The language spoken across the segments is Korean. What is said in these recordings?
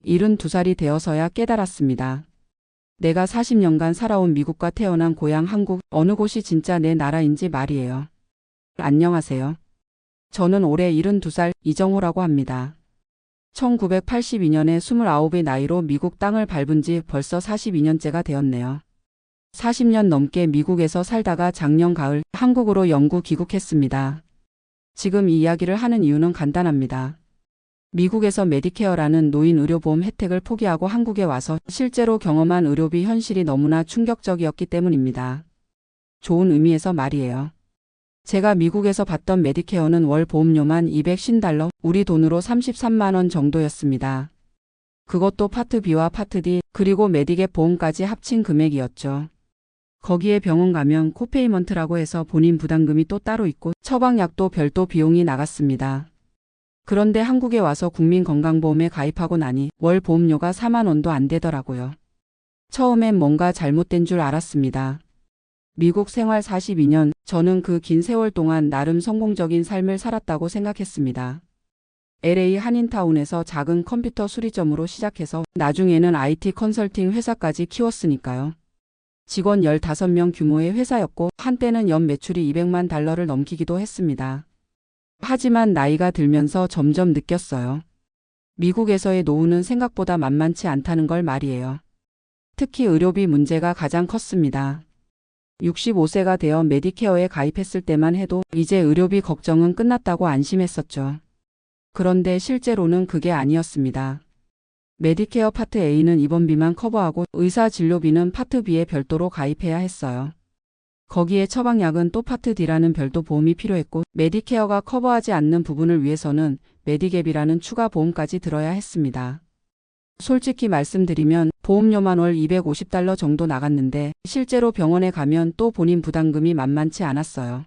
72살이 되어서야 깨달았습니다. 내가 40년간 살아온 미국과 태어난 고향 한국, 어느 곳이 진짜 내 나라인지 말이에요. 안녕하세요. 저는 올해 72살 이정호라고 합니다. 1982년에 29의 나이로 미국 땅을 밟은 지 벌써 42년째가 되었네요. 40년 넘게 미국에서 살다가 작년 가을 한국으로 영구 귀국했습니다. 지금 이 이야기를 하는 이유는 간단합니다. 미국에서 메디케어라는 노인 의료보험 혜택을 포기하고 한국에 와서 실제로 경험한 의료비 현실이 너무나 충격적이었기 때문입니다. 좋은 의미에서 말이에요. 제가 미국에서 받던 메디케어는 월 보험료만 $250, 우리 돈으로 33만 원 정도였습니다. 그것도 파트 B와 파트 D, 그리고 메디갭 보험까지 합친 금액이었죠. 거기에 병원 가면 코페이먼트라고 해서 본인 부담금이 또 따로 있고 처방약도 별도 비용이 나갔습니다. 그런데 한국에 와서 국민건강보험에 가입하고 나니 월 보험료가 4만 원도 안 되더라고요. 처음엔 뭔가 잘못된 줄 알았습니다. 미국 생활 42년, 저는 그 긴 세월 동안 나름 성공적인 삶을 살았다고 생각했습니다. LA 한인타운에서 작은 컴퓨터 수리점으로 시작해서 나중에는 IT 컨설팅 회사까지 키웠으니까요. 직원 15명 규모의 회사였고 한때는 연 매출이 $200만 넘기기도 했습니다. 하지만 나이가 들면서 점점 느꼈어요. 미국에서의 노후는 생각보다 만만치 않다는 걸 말이에요. 특히 의료비 문제가 가장 컸습니다. 65세가 되어 메디케어에 가입했을 때만 해도 이제 의료비 걱정은 끝났다고 안심했었죠. 그런데 실제로는 그게 아니었습니다. 메디케어 파트 A는 입원비만 커버하고 의사 진료비는 파트 B에 별도로 가입해야 했어요. 거기에 처방약은 또 파트 D라는 별도 보험이 필요했고 메디케어가 커버하지 않는 부분을 위해서는 메디갭이라는 추가 보험까지 들어야 했습니다. 솔직히 말씀드리면 보험료만 월 $250 정도 나갔는데 실제로 병원에 가면 또 본인 부담금이 만만치 않았어요.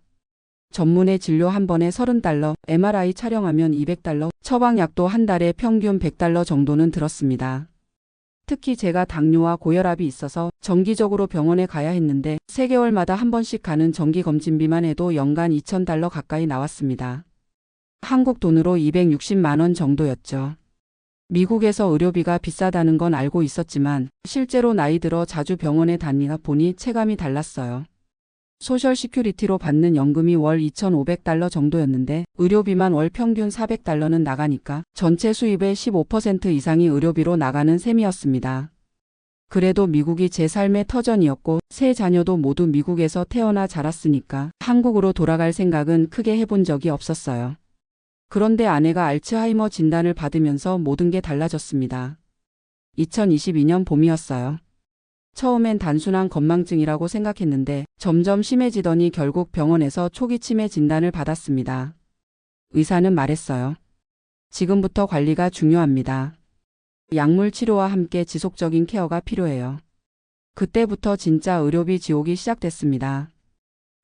전문의 진료 한 번에 $30, MRI 촬영하면 $200, 처방약도 한 달에 평균 $100 정도는 들었습니다. 특히 제가 당뇨와 고혈압이 있어서 정기적으로 병원에 가야 했는데 3개월마다 한 번씩 가는 정기검진비만 해도 연간 $2,000 가까이 나왔습니다. 한국 돈으로 260만 원 정도였죠. 미국에서 의료비가 비싸다는 건 알고 있었지만 실제로 나이 들어 자주 병원에 다니다 보니 체감이 달랐어요. 소셜 시큐리티로 받는 연금이 월 $2,500 정도였는데 의료비만 월 평균 $400는 나가니까 전체 수입의 15% 이상이 의료비로 나가는 셈이었습니다. 그래도 미국이 제 삶의 터전이었고 세 자녀도 모두 미국에서 태어나 자랐으니까 한국으로 돌아갈 생각은 크게 해본 적이 없었어요. 그런데 아내가 알츠하이머 진단을 받으면서 모든 게 달라졌습니다. 2022년 봄이었어요. 처음엔 단순한 건망증이라고 생각했는데 점점 심해지더니 결국 병원에서 초기 치매 진단을 받았습니다. 의사는 말했어요. 지금부터 관리가 중요합니다. 약물 치료와 함께 지속적인 케어가 필요해요. 그때부터 진짜 의료비 지옥이 시작됐습니다.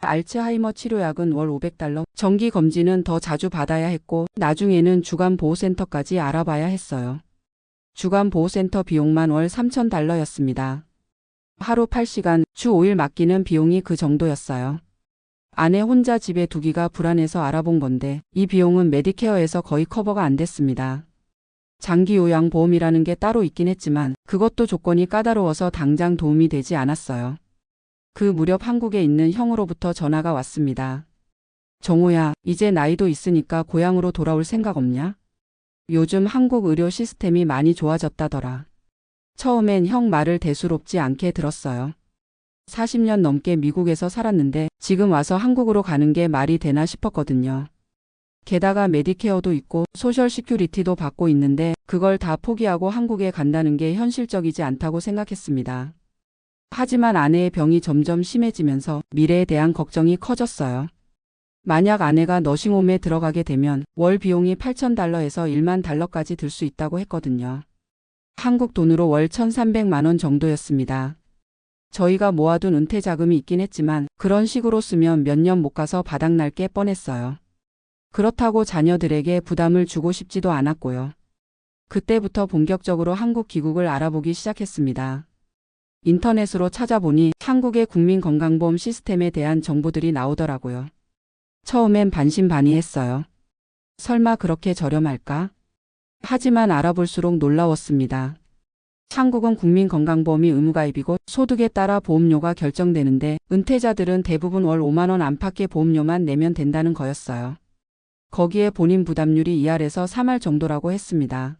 알츠하이머 치료약은 월 $500, 정기 검진은 더 자주 받아야 했고 나중에는 주간보호센터까지 알아봐야 했어요. 주간보호센터 비용만 월 $3,000였습니다. 하루 8시간, 주 5일 맡기는 비용이 그 정도였어요. 아내 혼자 집에 두기가 불안해서 알아본 건데 이 비용은 메디케어에서 거의 커버가 안 됐습니다. 장기요양보험이라는 게 따로 있긴 했지만 그것도 조건이 까다로워서 당장 도움이 되지 않았어요. 그 무렵 한국에 있는 형으로부터 전화가 왔습니다. 정호야, 이제 나이도 있으니까 고향으로 돌아올 생각 없냐? 요즘 한국 의료 시스템이 많이 좋아졌다더라. 처음엔 형 말을 대수롭지 않게 들었어요. 40년 넘게 미국에서 살았는데 지금 와서 한국으로 가는 게 말이 되나 싶었거든요. 게다가 메디케어도 있고 소셜 시큐리티도 받고 있는데 그걸 다 포기하고 한국에 간다는 게 현실적이지 않다고 생각했습니다. 하지만 아내의 병이 점점 심해지면서 미래에 대한 걱정이 커졌어요. 만약 아내가 너싱홈에 들어가게 되면 월 비용이 $8,000에서 $10,000까지 들 수 있다고 했거든요. 한국 돈으로 월 1,300만 원 정도였습니다. 저희가 모아둔 은퇴 자금이 있긴 했지만 그런 식으로 쓰면 몇 년 못 가서 바닥날 게 뻔했어요. 그렇다고 자녀들에게 부담을 주고 싶지도 않았고요. 그때부터 본격적으로 한국 귀국을 알아보기 시작했습니다. 인터넷으로 찾아보니 한국의 국민건강보험 시스템에 대한 정보들이 나오더라고요. 처음엔 반신반의했어요. 설마 그렇게 저렴할까? 하지만 알아볼수록 놀라웠습니다. 한국은 국민건강보험이 의무가입이고 소득에 따라 보험료가 결정되는데 은퇴자들은 대부분 월 5만 원 안팎의 보험료만 내면 된다는 거였어요. 거기에 본인 부담률이 2할에서 3할 정도라고 했습니다.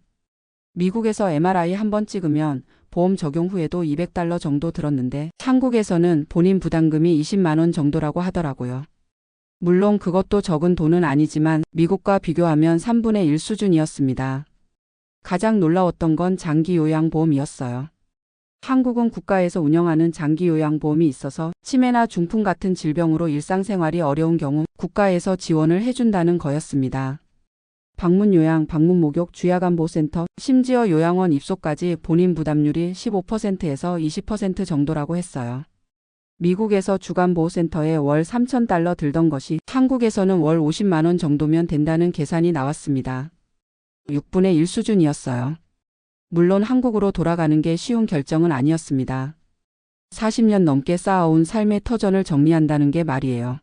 미국에서 MRI 한 번 찍으면 보험 적용 후에도 $200 정도 들었는데 한국에서는 본인 부담금이 20만 원 정도라고 하더라고요. 물론 그것도 적은 돈은 아니지만 미국과 비교하면 3분의 1 수준이었습니다. 가장 놀라웠던 건 장기요양보험이었어요. 한국은 국가에서 운영하는 장기요양보험이 있어서 치매나 중풍 같은 질병으로 일상생활이 어려운 경우 국가에서 지원을 해준다는 거였습니다. 방문요양, 방문목욕, 주야간보센터, 심지어 요양원 입소까지 본인 부담률이 15%에서 20% 정도라고 했어요. 미국에서 주간보호센터에 월 $3,000 들던 것이 한국에서는 월 50만 원 정도면 된다는 계산이 나왔습니다. 6분의 1 수준이었어요. 물론 한국으로 돌아가는 게 쉬운 결정은 아니었습니다. 40년 넘게 쌓아온 삶의 터전을 정리한다는 게 말이에요.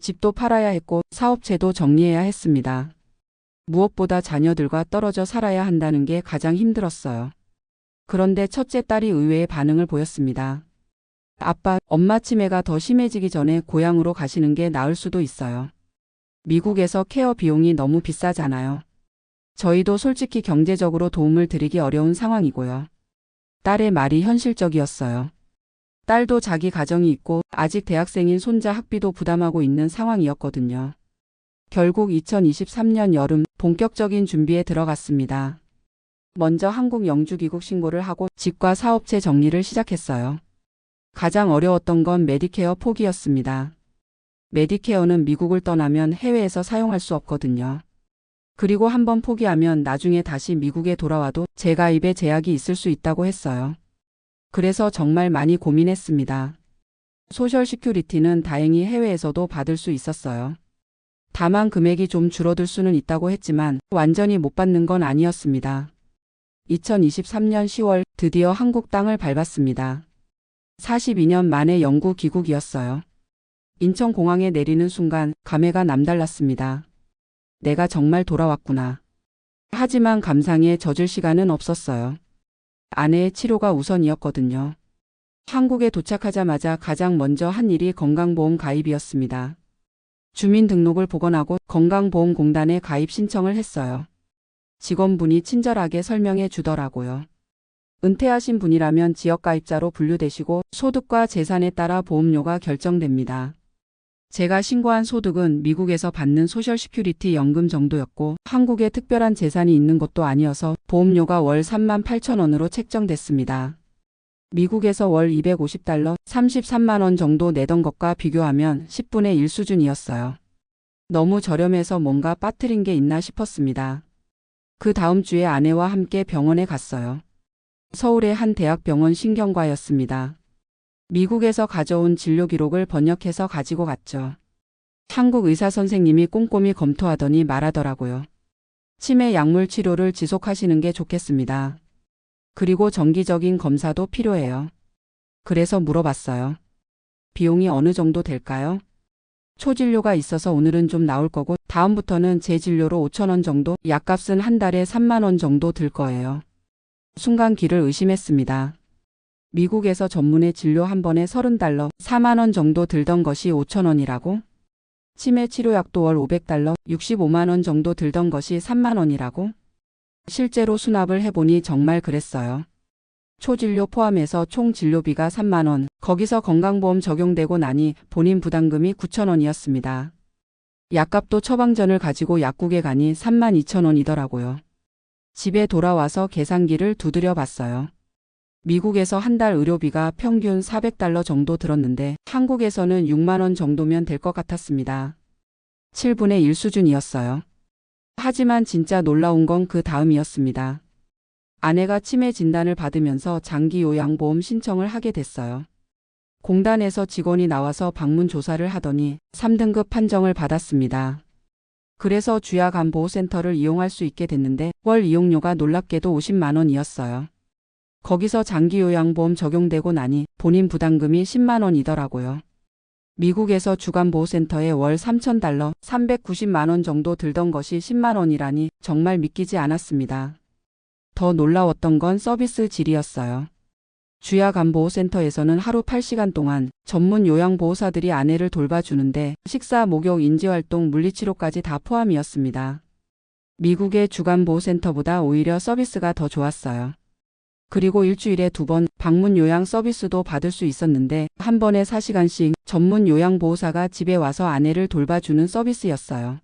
집도 팔아야 했고 사업체도 정리해야 했습니다. 무엇보다 자녀들과 떨어져 살아야 한다는 게 가장 힘들었어요. 그런데 첫째 딸이 의외의 반응을 보였습니다. 아빠, 엄마 치매가 더 심해지기 전에 고향으로 가시는 게 나을 수도 있어요. 미국에서 케어 비용이 너무 비싸잖아요. 저희도 솔직히 경제적으로 도움을 드리기 어려운 상황이고요. 딸의 말이 현실적이었어요. 딸도 자기 가정이 있고 아직 대학생인 손자 학비도 부담하고 있는 상황이었거든요. 결국 2023년 여름 본격적인 준비에 들어갔습니다. 먼저 한국 영주귀국 신고를 하고 집과 사업체 정리를 시작했어요. 가장 어려웠던 건 메디케어 포기였습니다. 메디케어는 미국을 떠나면 해외에서 사용할 수 없거든요. 그리고 한번 포기하면 나중에 다시 미국에 돌아와도 재가입에 제약이 있을 수 있다고 했어요. 그래서 정말 많이 고민했습니다. 소셜 시큐리티는 다행히 해외에서도 받을 수 있었어요. 다만 금액이 좀 줄어들 수는 있다고 했지만 완전히 못 받는 건 아니었습니다. 2023년 10월 드디어 한국 땅을 밟았습니다. 42년 만에 영구 귀국이었어요. 인천공항에 내리는 순간 감회가 남달랐습니다. 내가 정말 돌아왔구나. 하지만 감상에 젖을 시간은 없었어요. 아내의 치료가 우선이었거든요. 한국에 도착하자마자 가장 먼저 한 일이 건강보험 가입이었습니다. 주민등록을 복원하고 건강보험공단에 가입 신청을 했어요. 직원분이 친절하게 설명해 주더라고요. 은퇴하신 분이라면 지역가입자로 분류되시고 소득과 재산에 따라 보험료가 결정됩니다. 제가 신고한 소득은 미국에서 받는 소셜 시큐리티 연금 정도였고 한국에 특별한 재산이 있는 것도 아니어서 보험료가 월 38,000원으로 책정됐습니다. 미국에서 월 $250, 33만 원 정도 내던 것과 비교하면 10분의 1 수준이었어요. 너무 저렴해서 뭔가 빠뜨린 게 있나 싶었습니다. 그 다음 주에 아내와 함께 병원에 갔어요. 서울의 한 대학병원 신경과였습니다. 미국에서 가져온 진료 기록을 번역해서 가지고 갔죠. 한국 의사 선생님이 꼼꼼히 검토하더니 말하더라고요. 치매 약물 치료를 지속하시는 게 좋겠습니다. 그리고 정기적인 검사도 필요해요. 그래서 물어봤어요. 비용이 어느 정도 될까요? 초진료가 있어서 오늘은 좀 나올 거고 다음부터는 재진료로 5,000원 정도, 약값은 한 달에 3만 원 정도 들 거예요. 순간 귀를 의심했습니다. 미국에서 전문의 진료 한 번에 $30, 4만 원 정도 들던 것이 5,000원이라고? 치매 치료약도 월 $500, 65만 원 정도 들던 것이 3만 원이라고? 실제로 수납을 해보니 정말 그랬어요. 초진료 포함해서 총 진료비가 3만 원, 거기서 건강보험 적용되고 나니 본인 부담금이 9,000원이었습니다. 약값도 처방전을 가지고 약국에 가니 32,000원이더라고요. 집에 돌아와서 계산기를 두드려 봤어요. 미국에서 한 달 의료비가 평균 $400 정도 들었는데 한국에서는 6만 원 정도면 될 것 같았습니다. 7분의 1 수준이었어요. 하지만 진짜 놀라운 건 그 다음이었습니다. 아내가 치매 진단을 받으면서 장기요양보험 신청을 하게 됐어요. 공단에서 직원이 나와서 방문 조사를 하더니 3등급 판정을 받았습니다. 그래서 주야간보호센터를 이용할 수 있게 됐는데 월 이용료가 놀랍게도 50만 원이었어요. 거기서 장기요양보험 적용되고 나니 본인 부담금이 10만 원이더라고요. 미국에서 주간보호센터에 월 3,000달러, 390만 원 정도 들던 것이 10만 원이라니 정말 믿기지 않았습니다. 더 놀라웠던 건 서비스 질이었어요. 주야간보호센터에서는 하루 8시간 동안 전문 요양보호사들이 아내를 돌봐주는데 식사, 목욕, 인지활동, 물리치료까지 다 포함이었습니다. 미국의 주간보호센터보다 오히려 서비스가 더 좋았어요. 그리고 일주일에 2번 방문 요양 서비스도 받을 수 있었는데 한 번에 4시간씩 전문 요양보호사가 집에 와서 아내를 돌봐주는 서비스였어요.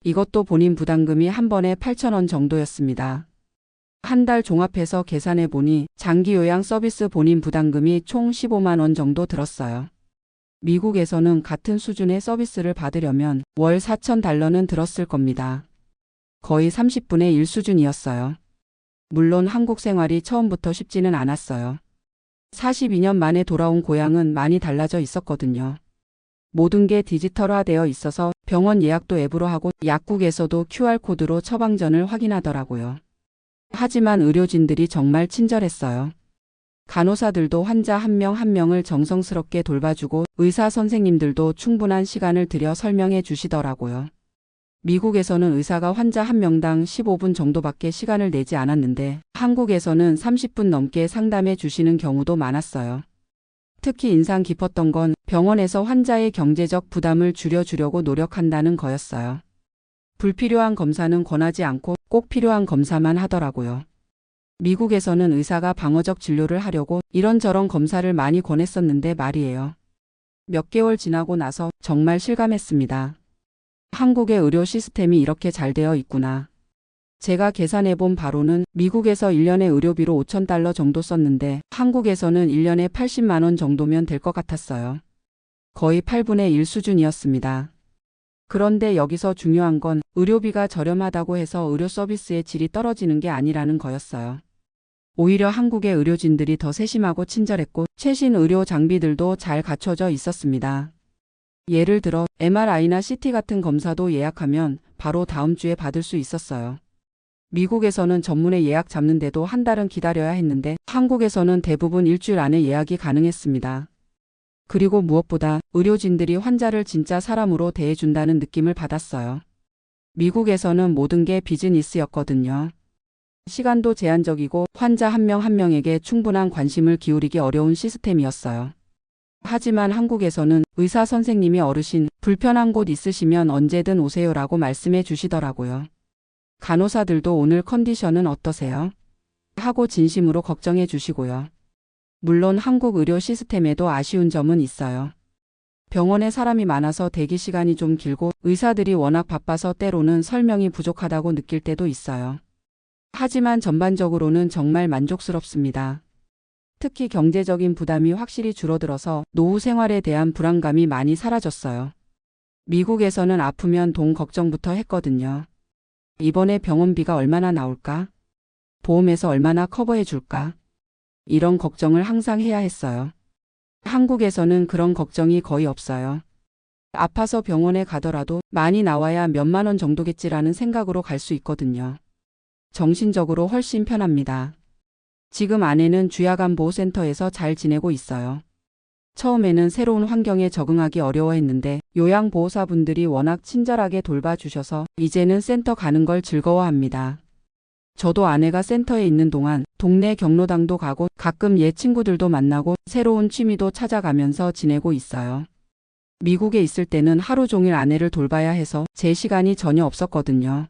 이것도 본인 부담금이 한 번에 8,000원 정도였습니다. 한 달 종합해서 계산해 보니 장기 요양 서비스 본인 부담금이 총 15만 원 정도 들었어요. 미국에서는 같은 수준의 서비스를 받으려면 월 4,000달러는 들었을 겁니다. 거의 30분의 1 수준이었어요. 물론 한국 생활이 처음부터 쉽지는 않았어요. 42년 만에 돌아온 고향은 많이 달라져 있었거든요. 모든 게 디지털화되어 있어서 병원 예약도 앱으로 하고 약국에서도 QR코드로 처방전을 확인하더라고요. 하지만 의료진들이 정말 친절했어요. 간호사들도 환자 한 명 한 명을 정성스럽게 돌봐주고 의사 선생님들도 충분한 시간을 들여 설명해 주시더라고요. 미국에서는 의사가 환자 한 명당 15분 정도밖에 시간을 내지 않았는데 한국에서는 30분 넘게 상담해 주시는 경우도 많았어요. 특히 인상 깊었던 건 병원에서 환자의 경제적 부담을 줄여주려고 노력한다는 거였어요. 불필요한 검사는 권하지 않고 꼭 필요한 검사만 하더라고요. 미국에서는 의사가 방어적 진료를 하려고 이런저런 검사를 많이 권했었는데 말이에요. 몇 개월 지나고 나서 정말 실감했습니다. 한국의 의료 시스템이 이렇게 잘 되어 있구나. 제가 계산해 본 바로는 미국에서 1년에 의료비로 5,000달러 정도 썼는데 한국에서는 1년에 80만 원 정도면 될 것 같았어요. 거의 8분의 1 수준이었습니다. 그런데 여기서 중요한 건 의료비가 저렴하다고 해서 의료 서비스의 질이 떨어지는 게 아니라는 거였어요. 오히려 한국의 의료진들이 더 세심하고 친절했고 최신 의료 장비들도 잘 갖춰져 있었습니다. 예를 들어 MRI나 CT 같은 검사도 예약하면 바로 다음 주에 받을 수 있었어요. 미국에서는 전문의 예약 잡는데도 한 달은 기다려야 했는데 한국에서는 대부분 일주일 안에 예약이 가능했습니다. 그리고 무엇보다 의료진들이 환자를 진짜 사람으로 대해준다는 느낌을 받았어요. 미국에서는 모든 게 비즈니스였거든요. 시간도 제한적이고 환자 한 명 한 명에게 충분한 관심을 기울이기 어려운 시스템이었어요. 하지만 한국에서는 의사 선생님이 어르신, 불편한 곳 있으시면 언제든 오세요라고 말씀해 주시더라고요. 간호사들도 오늘 컨디션은 어떠세요? 하고 진심으로 걱정해 주시고요. 물론 한국 의료 시스템에도 아쉬운 점은 있어요. 병원에 사람이 많아서 대기 시간이 좀 길고 의사들이 워낙 바빠서 때로는 설명이 부족하다고 느낄 때도 있어요. 하지만 전반적으로는 정말 만족스럽습니다. 특히 경제적인 부담이 확실히 줄어들어서 노후 생활에 대한 불안감이 많이 사라졌어요. 미국에서는 아프면 돈 걱정부터 했거든요. 이번에 병원비가 얼마나 나올까? 보험에서 얼마나 커버해 줄까? 이런 걱정을 항상 해야 했어요. 한국에서는 그런 걱정이 거의 없어요. 아파서 병원에 가더라도 많이 나와야 몇만 원 정도겠지라는 생각으로 갈 수 있거든요. 정신적으로 훨씬 편합니다. 지금 아내는 주야간보호센터에서 잘 지내고 있어요. 처음에는 새로운 환경에 적응하기 어려워했는데 요양보호사분들이 워낙 친절하게 돌봐주셔서 이제는 센터 가는 걸 즐거워합니다. 저도 아내가 센터에 있는 동안 동네 경로당도 가고 가끔 옛 친구들도 만나고 새로운 취미도 찾아가면서 지내고 있어요. 미국에 있을 때는 하루 종일 아내를 돌봐야 해서 제 시간이 전혀 없었거든요.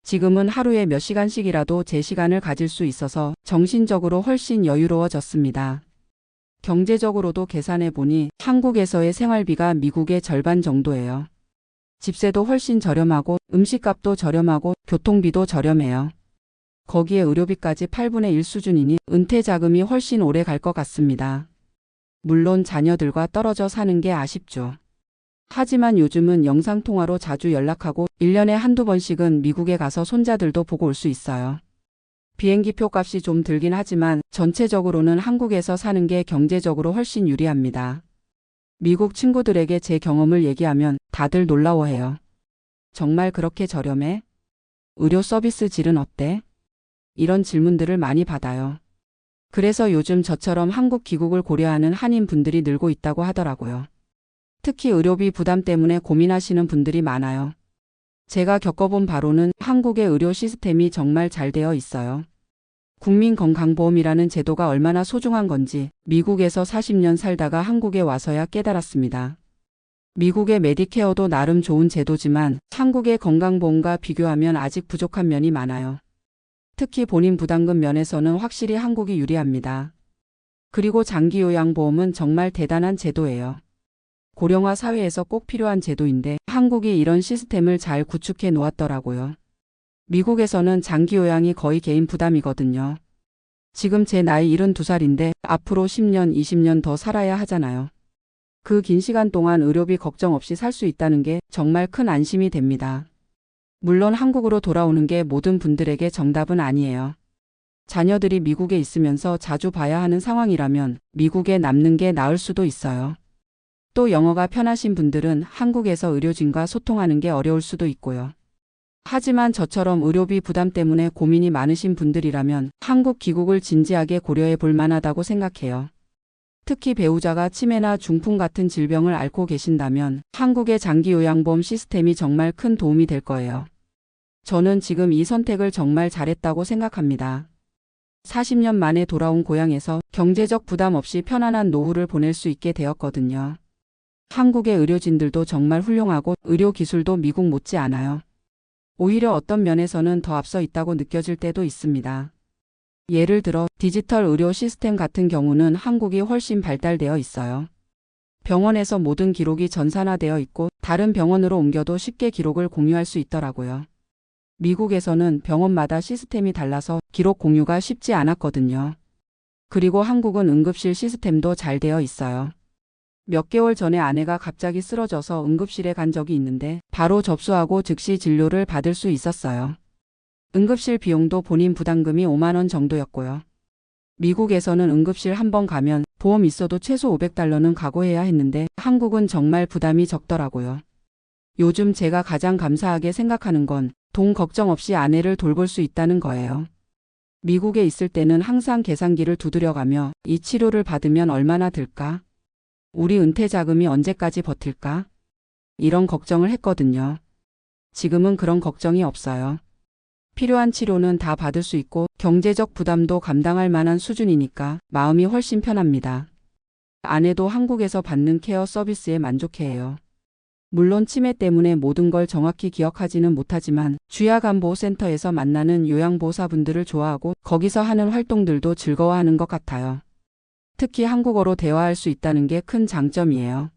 지금은 하루에 몇 시간씩이라도 제 시간을 가질 수 있어서 정신적으로 훨씬 여유로워졌습니다. 경제적으로도 계산해 보니 한국에서의 생활비가 미국의 절반 정도예요. 집세도 훨씬 저렴하고 음식값도 저렴하고 교통비도 저렴해요. 거기에 의료비까지 8분의 1 수준이니 은퇴 자금이 훨씬 오래 갈 것 같습니다. 물론 자녀들과 떨어져 사는 게 아쉽죠. 하지만 요즘은 영상통화로 자주 연락하고 1년에 한두 번씩은 미국에 가서 손자들도 보고 올 수 있어요. 비행기표 값이 좀 들긴 하지만 전체적으로는 한국에서 사는 게 경제적으로 훨씬 유리합니다. 미국 친구들에게 제 경험을 얘기하면 다들 놀라워해요. 정말 그렇게 저렴해? 의료 서비스 질은 어때? 이런 질문들을 많이 받아요. 그래서 요즘 저처럼 한국 귀국을 고려하는 한인 분들이 늘고 있다고 하더라고요. 특히 의료비 부담 때문에 고민하시는 분들이 많아요. 제가 겪어본 바로는 한국의 의료 시스템이 정말 잘 되어 있어요. 국민건강보험이라는 제도가 얼마나 소중한 건지 미국에서 40년 살다가 한국에 와서야 깨달았습니다. 미국의 메디케어도 나름 좋은 제도지만 한국의 건강보험과 비교하면 아직 부족한 면이 많아요. 특히 본인 부담금 면에서는 확실히 한국이 유리합니다. 그리고 장기요양보험은 정말 대단한 제도예요. 고령화 사회에서 꼭 필요한 제도인데 한국이 이런 시스템을 잘 구축해 놓았더라고요. 미국에서는 장기요양이 거의 개인 부담이거든요. 지금 제 나이 72살인데 앞으로 10년, 20년 더 살아야 하잖아요. 그 긴 시간 동안 의료비 걱정 없이 살 수 있다는 게 정말 큰 안심이 됩니다. 물론 한국으로 돌아오는 게 모든 분들에게 정답은 아니에요. 자녀들이 미국에 있으면서 자주 봐야 하는 상황이라면 미국에 남는 게 나을 수도 있어요. 또 영어가 편하신 분들은 한국에서 의료진과 소통하는 게 어려울 수도 있고요. 하지만 저처럼 의료비 부담 때문에 고민이 많으신 분들이라면 한국 귀국을 진지하게 고려해 볼 만하다고 생각해요. 특히 배우자가 치매나 중풍 같은 질병을 앓고 계신다면 한국의 장기요양보험 시스템이 정말 큰 도움이 될 거예요. 저는 지금 이 선택을 정말 잘했다고 생각합니다. 40년 만에 돌아온 고향에서 경제적 부담 없이 편안한 노후를 보낼 수 있게 되었거든요. 한국의 의료진들도 정말 훌륭하고 의료 기술도 미국 못지 않아요. 오히려 어떤 면에서는 더 앞서 있다고 느껴질 때도 있습니다. 예를 들어 디지털 의료 시스템 같은 경우는 한국이 훨씬 발달되어 있어요. 병원에서 모든 기록이 전산화되어 있고 다른 병원으로 옮겨도 쉽게 기록을 공유할 수 있더라고요. 미국에서는 병원마다 시스템이 달라서 기록 공유가 쉽지 않았거든요. 그리고 한국은 응급실 시스템도 잘 되어 있어요. 몇 개월 전에 아내가 갑자기 쓰러져서 응급실에 간 적이 있는데 바로 접수하고 즉시 진료를 받을 수 있었어요. 응급실 비용도 본인 부담금이 5만 원 정도였고요. 미국에서는 응급실 한 번 가면 보험 있어도 최소 $500는 각오해야 했는데 한국은 정말 부담이 적더라고요. 요즘 제가 가장 감사하게 생각하는 건 돈 걱정 없이 아내를 돌볼 수 있다는 거예요. 미국에 있을 때는 항상 계산기를 두드려가며 이 치료를 받으면 얼마나 들까? 우리 은퇴 자금이 언제까지 버틸까? 이런 걱정을 했거든요. 지금은 그런 걱정이 없어요. 필요한 치료는 다 받을 수 있고 경제적 부담도 감당할 만한 수준이니까 마음이 훨씬 편합니다. 아내도 한국에서 받는 케어 서비스에 만족해해요. 물론 치매 때문에 모든 걸 정확히 기억하지는 못하지만 주야간보호센터에서 만나는 요양보호사분들을 좋아하고 거기서 하는 활동들도 즐거워하는 것 같아요. 특히 한국어로 대화할 수 있다는 게 큰 장점이에요.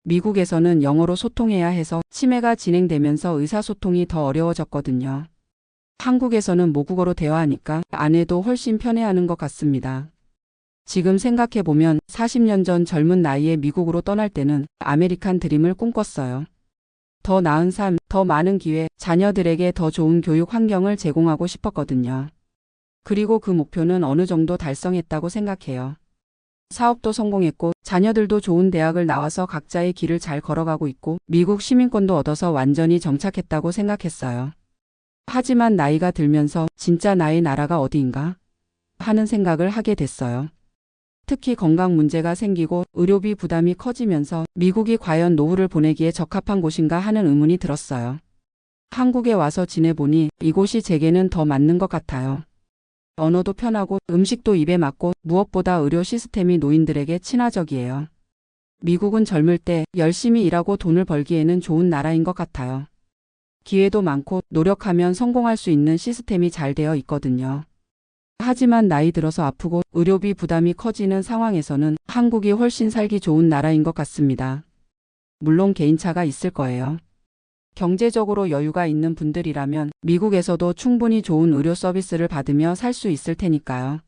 미국에서는 영어로 소통해야 해서 치매가 진행되면서 의사소통이 더 어려워졌거든요. 한국에서는 모국어로 대화하니까 아내도 훨씬 편해하는 것 같습니다. 지금 생각해보면 40년 전 젊은 나이에 미국으로 떠날 때는 아메리칸 드림을 꿈꿨어요. 더 나은 삶, 더 많은 기회, 자녀들에게 더 좋은 교육 환경을 제공하고 싶었거든요. 그리고 그 목표는 어느 정도 달성했다고 생각해요. 사업도 성공했고 자녀들도 좋은 대학을 나와서 각자의 길을 잘 걸어가고 있고 미국 시민권도 얻어서 완전히 정착했다고 생각했어요. 하지만 나이가 들면서 진짜 나의 나라가 어디인가 하는 생각을 하게 됐어요. 특히 건강 문제가 생기고 의료비 부담이 커지면서 미국이 과연 노후를 보내기에 적합한 곳인가 하는 의문이 들었어요. 한국에 와서 지내보니 이곳이 제게는 더 맞는 것 같아요. 언어도 편하고 음식도 입에 맞고 무엇보다 의료 시스템이 노인들에게 친화적이에요. 미국은 젊을 때 열심히 일하고 돈을 벌기에는 좋은 나라인 것 같아요. 기회도 많고 노력하면 성공할 수 있는 시스템이 잘 되어 있거든요. 하지만 나이 들어서 아프고 의료비 부담이 커지는 상황에서는 한국이 훨씬 살기 좋은 나라인 것 같습니다. 물론 개인차가 있을 거예요. 경제적으로 여유가 있는 분들이라면 미국에서도 충분히 좋은 의료 서비스를 받으며 살 수 있을 테니까요.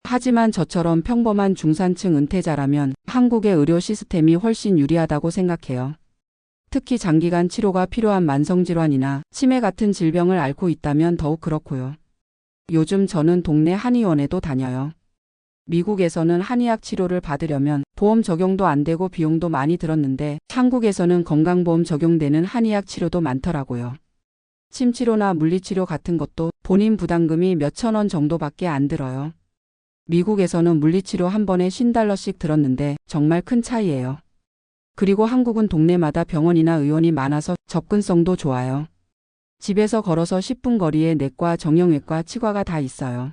하지만 저처럼 평범한 중산층 은퇴자라면 한국의 의료 시스템이 훨씬 유리하다고 생각해요. 특히 장기간 치료가 필요한 만성질환이나 치매 같은 질병을 앓고 있다면 더욱 그렇고요. 요즘 저는 동네 한의원에도 다녀요. 미국에서는 한의학 치료를 받으려면 보험 적용도 안 되고 비용도 많이 들었는데 한국에서는 건강보험 적용되는 한의학 치료도 많더라고요. 침치료나 물리치료 같은 것도 본인 부담금이 몇천 원 정도밖에 안 들어요. 미국에서는 물리치료 한 번에 $50씩 들었는데 정말 큰 차이예요. 그리고 한국은 동네마다 병원이나 의원이 많아서 접근성도 좋아요. 집에서 걸어서 10분 거리에 내과, 정형외과, 치과가 다 있어요.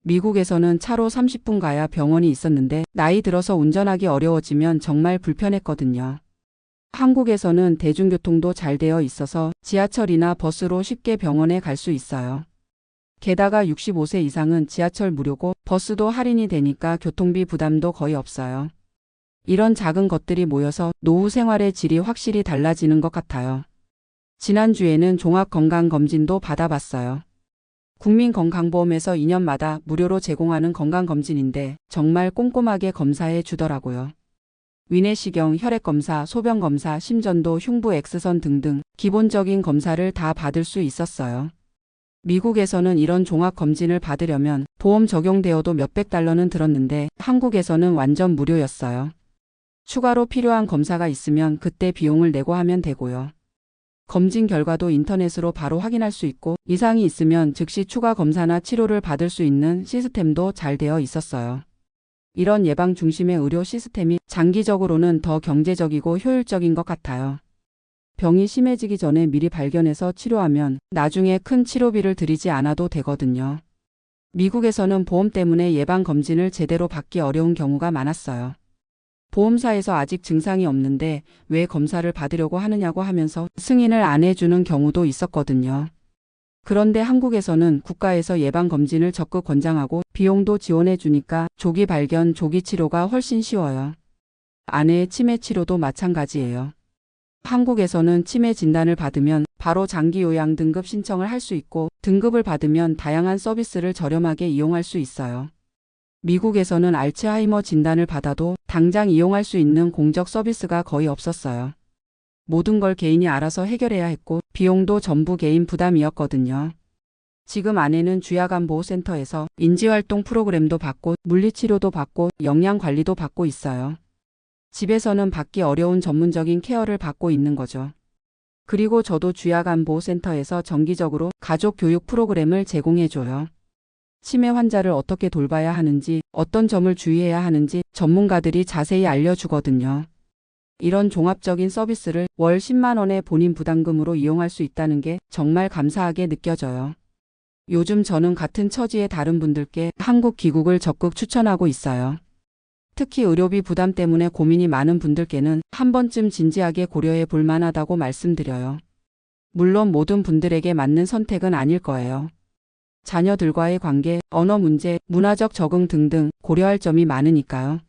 미국에서는 차로 30분 가야 병원이 있었는데 나이 들어서 운전하기 어려워지면 정말 불편했거든요. 한국에서는 대중교통도 잘 되어 있어서 지하철이나 버스로 쉽게 병원에 갈 수 있어요. 게다가 65세 이상은 지하철 무료고 버스도 할인이 되니까 교통비 부담도 거의 없어요. 이런 작은 것들이 모여서 노후 생활의 질이 확실히 달라지는 것 같아요. 지난주에는 종합건강검진도 받아봤어요. 국민건강보험에서 2년마다 무료로 제공하는 건강검진인데 정말 꼼꼼하게 검사해 주더라고요. 위내시경, 혈액검사, 소변검사, 심전도, 흉부 X선 등등 기본적인 검사를 다 받을 수 있었어요. 미국에서는 이런 종합검진을 받으려면 보험 적용되어도 몇백 달러는 들었는데 한국에서는 완전 무료였어요. 추가로 필요한 검사가 있으면 그때 비용을 내고 하면 되고요. 검진 결과도 인터넷으로 바로 확인할 수 있고 이상이 있으면 즉시 추가 검사나 치료를 받을 수 있는 시스템도 잘 되어 있었어요. 이런 예방 중심의 의료 시스템이 장기적으로는 더 경제적이고 효율적인 것 같아요. 병이 심해지기 전에 미리 발견해서 치료하면 나중에 큰 치료비를 들이지 않아도 되거든요. 미국에서는 보험 때문에 예방검진을 제대로 받기 어려운 경우가 많았어요. 보험사에서 아직 증상이 없는데 왜 검사를 받으려고 하느냐고 하면서 승인을 안 해주는 경우도 있었거든요. 그런데 한국에서는 국가에서 예방검진을 적극 권장하고 비용도 지원해 주니까 조기 발견, 조기 치료가 훨씬 쉬워요. 아내의 치매 치료도 마찬가지예요. 한국에서는 치매 진단을 받으면 바로 장기 요양 등급 신청을 할 수 있고 등급을 받으면 다양한 서비스를 저렴하게 이용할 수 있어요. 미국에서는 알츠하이머 진단을 받아도 당장 이용할 수 있는 공적 서비스가 거의 없었어요. 모든 걸 개인이 알아서 해결해야 했고 비용도 전부 개인 부담이었거든요. 지금 아내는 주야간보호센터에서 인지활동 프로그램도 받고 물리치료도 받고 영양관리도 받고 있어요. 집에서는 받기 어려운 전문적인 케어를 받고 있는 거죠. 그리고 저도 주야간보호센터에서 정기적으로 가족 교육 프로그램을 제공해줘요. 치매 환자를 어떻게 돌봐야 하는지, 어떤 점을 주의해야 하는지 전문가들이 자세히 알려주거든요. 이런 종합적인 서비스를 월 10만 원의 본인 부담금으로 이용할 수 있다는 게 정말 감사하게 느껴져요. 요즘 저는 같은 처지의 다른 분들께 한국 귀국을 적극 추천하고 있어요. 특히 의료비 부담 때문에 고민이 많은 분들께는 한 번쯤 진지하게 고려해 볼 만하다고 말씀드려요. 물론 모든 분들에게 맞는 선택은 아닐 거예요. 자녀들과의 관계, 언어 문제, 문화적 적응 등등 고려할 점이 많으니까요.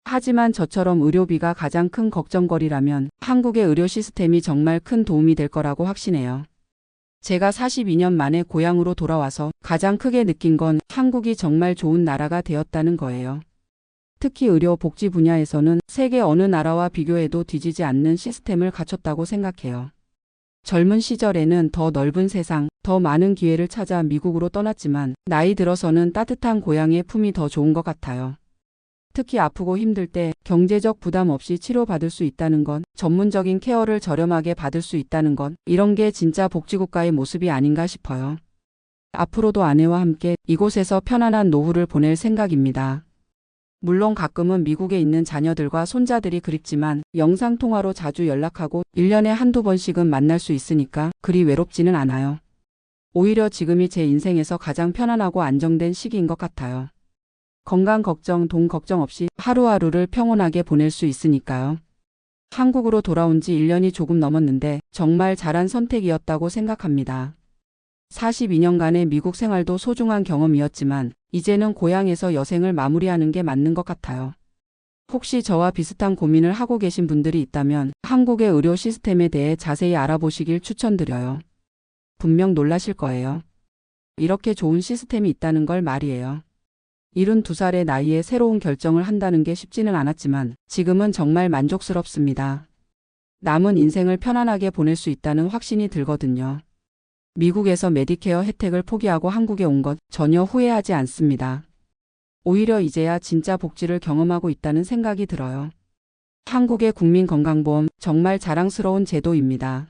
하지만 저처럼 의료비가 가장 큰 걱정거리라면 한국의 의료 시스템이 정말 큰 도움이 될 거라고 확신해요. 제가 42년 만에 고향으로 돌아와서 가장 크게 느낀 건 한국이 정말 좋은 나라가 되었다는 거예요. 특히 의료 복지 분야에서는 세계 어느 나라와 비교해도 뒤지지 않는 시스템을 갖췄다고 생각해요. 젊은 시절에는 더 넓은 세상, 더 많은 기회를 찾아 미국으로 떠났지만 나이 들어서는 따뜻한 고향의 품이 더 좋은 것 같아요. 특히 아프고 힘들 때 경제적 부담 없이 치료받을 수 있다는 건, 전문적인 케어를 저렴하게 받을 수 있다는 건 이런 게 진짜 복지국가의 모습이 아닌가 싶어요. 앞으로도 아내와 함께 이곳에서 편안한 노후를 보낼 생각입니다. 물론 가끔은 미국에 있는 자녀들과 손자들이 그립지만 영상통화로 자주 연락하고 1년에 한두 번씩은 만날 수 있으니까 그리 외롭지는 않아요. 오히려 지금이 제 인생에서 가장 편안하고 안정된 시기인 것 같아요. 건강 걱정, 돈 걱정 없이 하루하루를 평온하게 보낼 수 있으니까요. 한국으로 돌아온 지 1년이 조금 넘었는데 정말 잘한 선택이었다고 생각합니다. 42년간의 미국 생활도 소중한 경험이었지만 이제는 고향에서 여생을 마무리하는 게 맞는 것 같아요. 혹시 저와 비슷한 고민을 하고 계신 분들이 있다면 한국의 의료 시스템에 대해 자세히 알아보시길 추천드려요. 분명 놀라실 거예요. 이렇게 좋은 시스템이 있다는 걸 말이에요. 72살의 나이에 새로운 결정을 한다는 게 쉽지는 않았지만 지금은 정말 만족스럽습니다. 남은 인생을 편안하게 보낼 수 있다는 확신이 들거든요. 미국에서 메디케어 혜택을 포기하고 한국에 온 것 전혀 후회하지 않습니다. 오히려 이제야 진짜 복지를 경험하고 있다는 생각이 들어요. 한국의 국민건강보험 정말 자랑스러운 제도입니다.